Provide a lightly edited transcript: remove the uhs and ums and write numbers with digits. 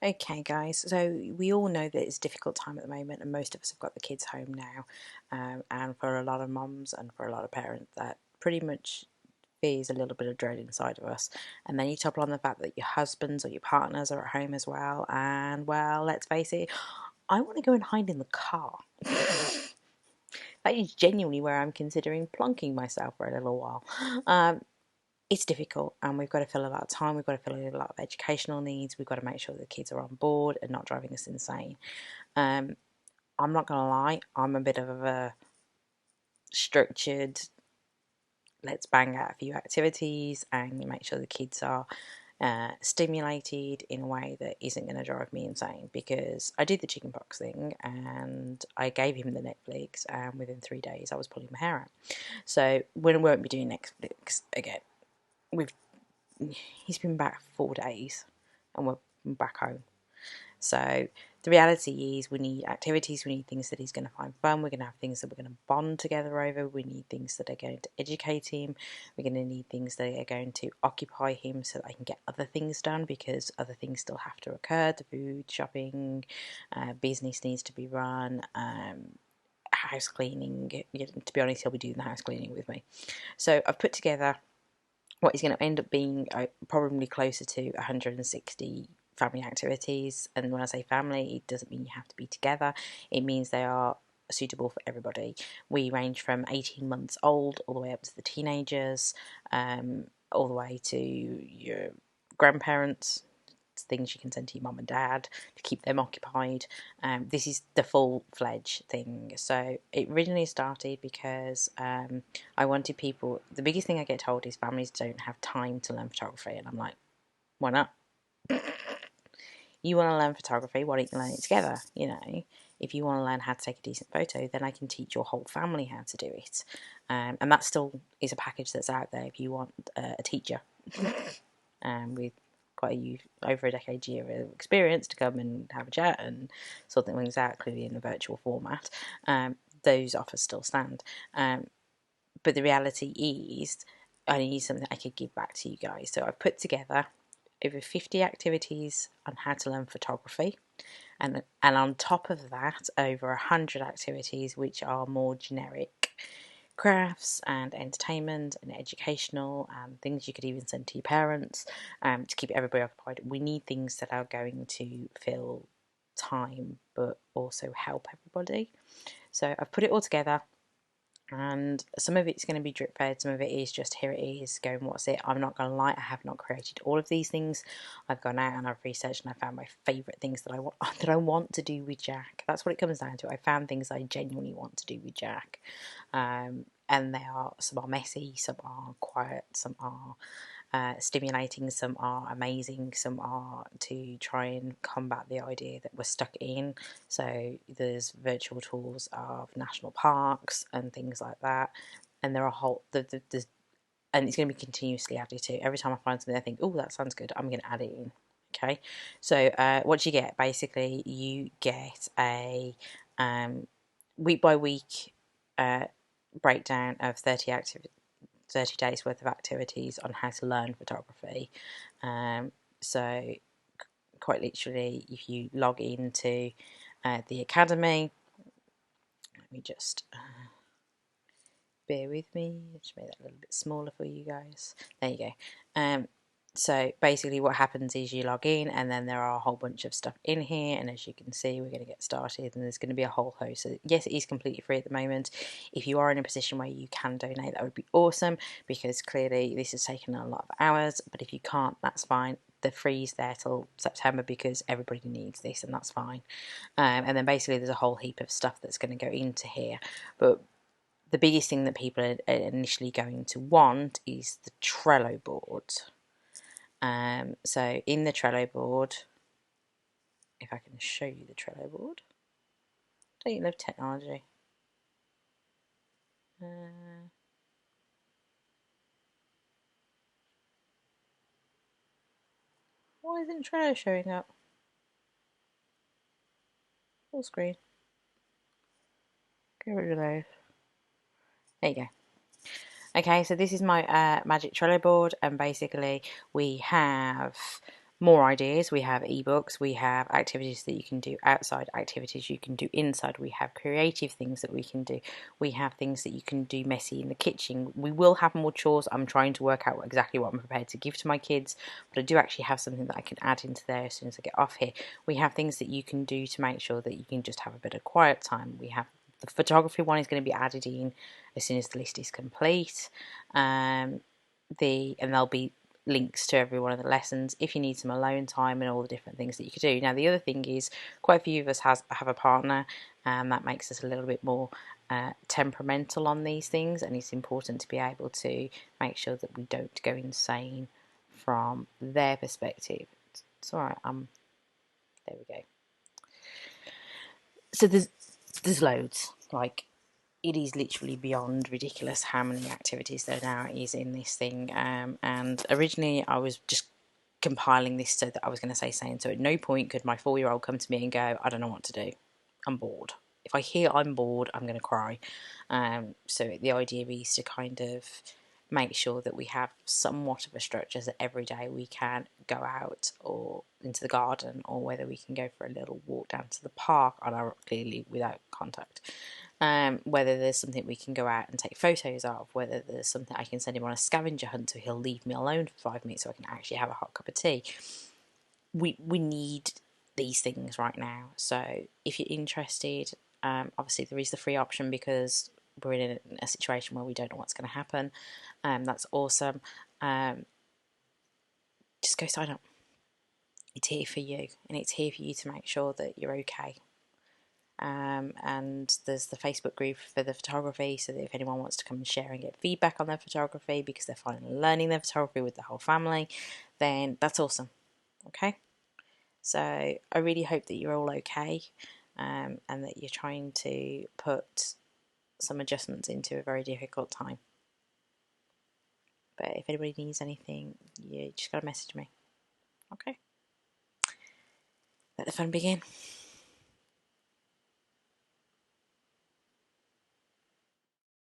Okay, guys, so we all know that it's a difficult time at the moment, and most of us have got the kids home now. And for a lot of mums and for a lot of parents, that pretty much feels a little bit of dread inside of us. And then you topple on the fact that your husbands or your partners are at home as well. And well, let's face it, I want to go and hide in the car. That is genuinely where I'm considering plonking myself for a little while. It's difficult, and we've got to fill a lot of time, we've got to fill a lot of educational needs, we've got to make sure the kids are on board and not driving us insane. I'm not going to lie, I'm a bit of a structured, let's bang out a few activities and make sure the kids are stimulated in a way that isn't going to drive me insane, because I did the chickenpox thing and I gave him the Netflix, and within 3 days I was pulling my hair out. So we won't be doing Netflix again. We've He's been back 4 days and we're back home. So the reality is we need activities, we need things that he's going to find fun, we're going to have things that we're going to bond together over, we need things that are going to educate him, we're going to need things that are going to occupy him so that I can get other things done, because other things still have to occur, the food, shopping, business needs to be run, house cleaning. To be honest, he'll be doing the house cleaning with me. So I've put together what is going to end up being probably closer to 160 family activities. And when I say family, it doesn't mean you have to be together. It means they are suitable for everybody. We range from 18 months old all the way up to the teenagers, all the way to your grandparents. Things you can send to your mum and dad to keep them occupied. This is the full-fledged thing. So it originally started because I wanted people. The biggest thing I get told is families don't have time to learn photography, and I'm like, why not? You want to learn photography, why don't you learn it together? If you want to learn how to take a decent photo, then I can teach your whole family how to do it. And that still is a package that's out there if you want a teacher with quite over a decade year of experience to come and have a chat and sort things out, clearly in a virtual format. Those offers still stand. But the reality is I need something I could give back to you guys. So I've put together over 50 activities on how to learn photography, and on top of that over 100 activities which are more generic crafts and entertainment and educational and things you could even send to your parents, to keep everybody occupied. We need things that are going to fill time but also help everybody. So I've put it all together, and some of it's going to be drip fed, some of it is just here it is, go and what's it. I'm not going to lie, I have not created all of these things. I've gone out and I've researched and I found my favourite things that I want to do with Jack. That's what it comes down to. I found things I genuinely want to do with Jack, and some are messy, some are quiet, some are stimulating, some are amazing, some are to try and combat the idea that we're stuck in. So there's virtual tours of national parks and things like that, and there are and it's going to be continuously added to. Every time I find something I think, oh, that sounds good, I'm going to add it in. Okay, so what you get, basically you get a week by week breakdown of 30 days worth of activities on how to learn photography. So quite literally, if you log into the academy, let me just bear with me, just make that a little bit smaller for you guys. There you go. So basically what happens is you log in, and then there are a whole bunch of stuff in here, and as you can see we're going to get started, and there's going to be a whole host. So yes, it is completely free at the moment. If you are in a position where you can donate, that would be awesome, because clearly this has taken a lot of hours. But if you can't, that's fine. The free's there till September because everybody needs this, and that's fine. And then basically there's a whole heap of stuff that's going to go into here, but the biggest thing that people are initially going to want is the Trello board. So in the Trello board, if I can show you the Trello board, don't you love technology? Why isn't Trello showing up? Full screen. Get rid of those. There you go. Okay, so this is my magic Trello board, and basically we have more ideas. We have ebooks, we have activities that you can do outside, activities you can do inside, we have creative things that we can do, we have things that you can do messy in the kitchen. We will have more chores. I'm trying to work out exactly what I'm prepared to give to my kids, but I do actually have something that I can add into there as soon as I get off here. We have things that you can do to make sure that you can just have a bit of quiet time. We have the photography one is going to be added in as soon as the list is complete. And there'll be links to every one of the lessons if you need some alone time and all the different things that you could do. Now the other thing is quite a few of us have a partner, and that makes us a little bit more temperamental on these things, and it's important to be able to make sure that we don't go insane from their perspective. It's all right. There we go. So there's loads. Like, it is literally beyond ridiculous how many activities there now is in this thing. And originally I was just compiling this so that I was going to say saying, so at no point could my 4-year-old come to me and go, I don't know what to do. I'm bored. If I hear I'm bored, I'm going to cry. So the idea is to kind of make sure that we have somewhat of a structure so that every day we can go out or into the garden, or whether we can go for a little walk down to the park clearly without contact. Whether there's something we can go out and take photos of, whether there's something I can send him on a scavenger hunt so he'll leave me alone for 5 minutes so I can actually have a hot cup of tea. We need these things right now. So if you're interested, obviously there is the free option because we're in a situation where we don't know what's going to happen. That's awesome. Just go sign up. It's here for you, and it's here for you to make sure that you're okay. And there's the Facebook group for the photography, so that if anyone wants to come and share and get feedback on their photography because they're finally learning their photography with the whole family, then that's awesome. Okay, so I really hope that you're all okay, and that you're trying to put some adjustments into a very difficult time. But if anybody needs anything, you just gotta message me. Okay, let the fun begin.